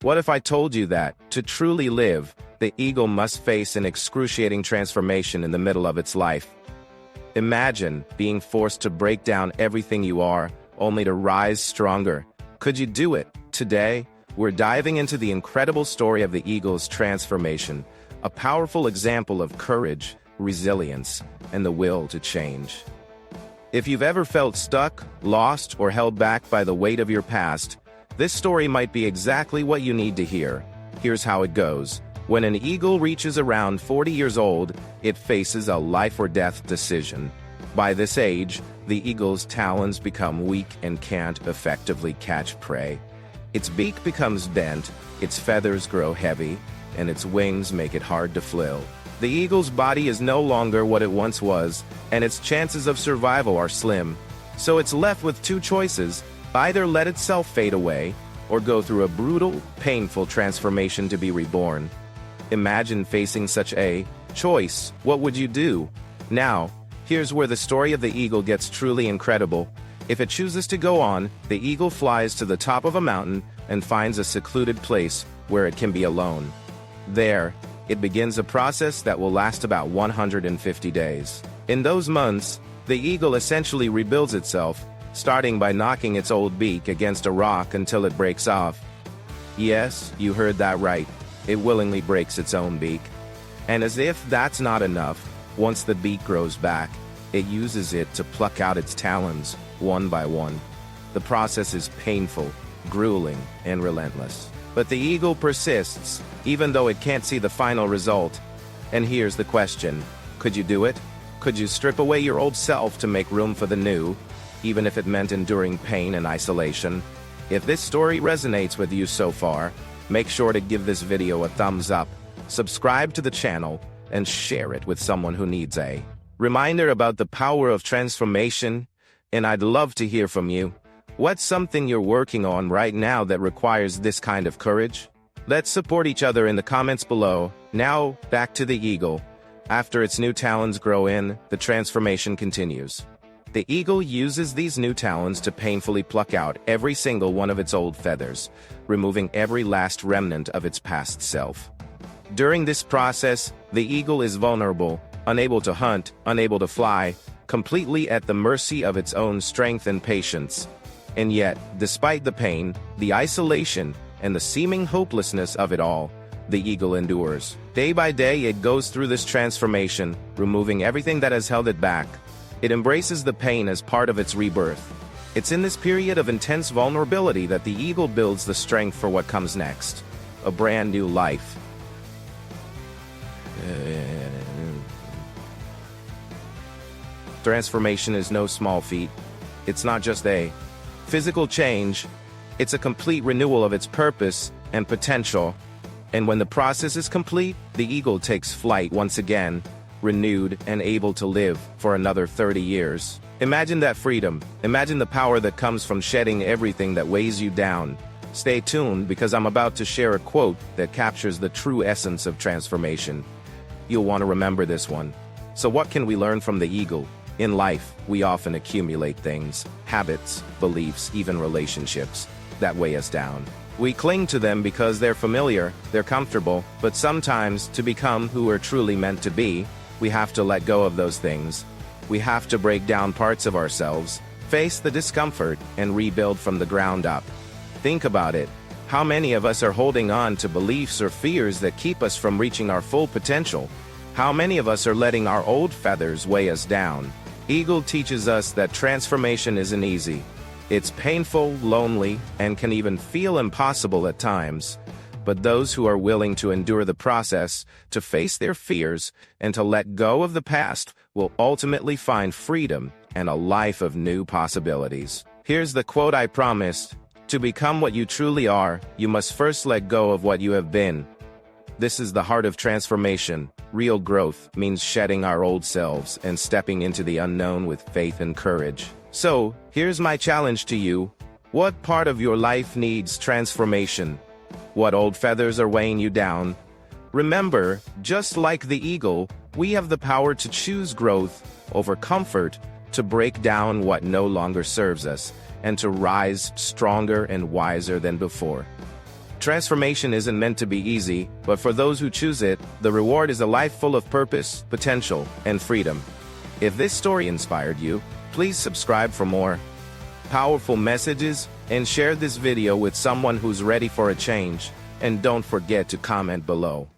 What if I told you that, to truly live, the eagle must face an excruciating transformation in the middle of its life? Imagine being forced to break down everything you are, only to rise stronger. Could you do it? Today, we're diving into the incredible story of the eagle's transformation, a powerful example of courage, resilience, and the will to change. If you've ever felt stuck, lost, or held back by the weight of your past, this story might be exactly what you need to hear. Here's how it goes. When an eagle reaches around 40 years old, it faces a life-or-death decision. By this age, the eagle's talons become weak and can't effectively catch prey. Its beak becomes bent, its feathers grow heavy, and its wings make it hard to fly. The eagle's body is no longer what it once was, and its chances of survival are slim. So it's left with two choices: either let itself fade away, or go through a brutal, painful transformation to be reborn. Imagine facing such a choice. What would you do? Now, here's where the story of the eagle gets truly incredible. If it chooses to go on, the eagle flies to the top of a mountain and finds a secluded place where it can be alone. There, it begins a process that will last about 150 days. In those months, the eagle essentially rebuilds itself, starting by knocking its old beak against a rock until it breaks off. Yes, you heard that right. It willingly breaks its own beak. And as if that's not enough, once the beak grows back, it uses it to pluck out its talons, one by one. The process is painful, grueling, and relentless. But the eagle persists, even though it can't see the final result. And here's the question: could you do it? Could you strip away your old self to make room for the new, even if it meant enduring pain and isolation? If this story resonates with you so far, make sure to give this video a thumbs up, subscribe to the channel, and share it with someone who needs a reminder about the power of transformation. And I'd love to hear from you. What's something you're working on right now that requires this kind of courage? Let's support each other in the comments below. Now, back to the eagle. After its new talons grow in, the transformation continues. The eagle uses these new talons to painfully pluck out every single one of its old feathers, removing every last remnant of its past self. During this process, the eagle is vulnerable, unable to hunt, unable to fly, completely at the mercy of its own strength and patience. And yet, despite the pain, the isolation, and the seeming hopelessness of it all, the eagle endures. Day by day it goes through this transformation, removing everything that has held it back. It embraces the pain as part of its rebirth. It's in this period of intense vulnerability that the eagle builds the strength for what comes next: a brand new life. Transformation is no small feat. It's not just a physical change, it's a complete renewal of its purpose and potential. And when the process is complete, the eagle takes flight once again, renewed and able to live for another 30 years. Imagine that freedom. Imagine the power that comes from shedding everything that weighs you down. Stay tuned, because I'm about to share a quote that captures the true essence of transformation. You'll want to remember this one. So what can we learn from the eagle? In life, we often accumulate things, habits, beliefs, even relationships, that weigh us down. We cling to them because they're familiar, they're comfortable, but sometimes, to become who we're truly meant to be, we have to let go of those things. We have to break down parts of ourselves, face the discomfort, and rebuild from the ground up. Think about it. How many of us are holding on to beliefs or fears that keep us from reaching our full potential? How many of us are letting our old feathers weigh us down? Eagle teaches us that transformation isn't easy. It's painful, lonely, and can even feel impossible at times. But those who are willing to endure the process, to face their fears, and to let go of the past will ultimately find freedom and a life of new possibilities. Here's the quote I promised: to become what you truly are, you must first let go of what you have been. This is the heart of transformation. Real growth means shedding our old selves and stepping into the unknown with faith and courage. So, here's my challenge to you. What part of your life needs transformation? What old feathers are weighing you down? Remember, just like the eagle, we have the power to choose growth over comfort, to break down what no longer serves us, and to rise stronger and wiser than before. Transformation isn't meant to be easy, but for those who choose it, the reward is a life full of purpose, potential, and freedom. If this story inspired you, please subscribe for more powerful messages and share this video with someone who's ready for a change. And don't forget to comment below.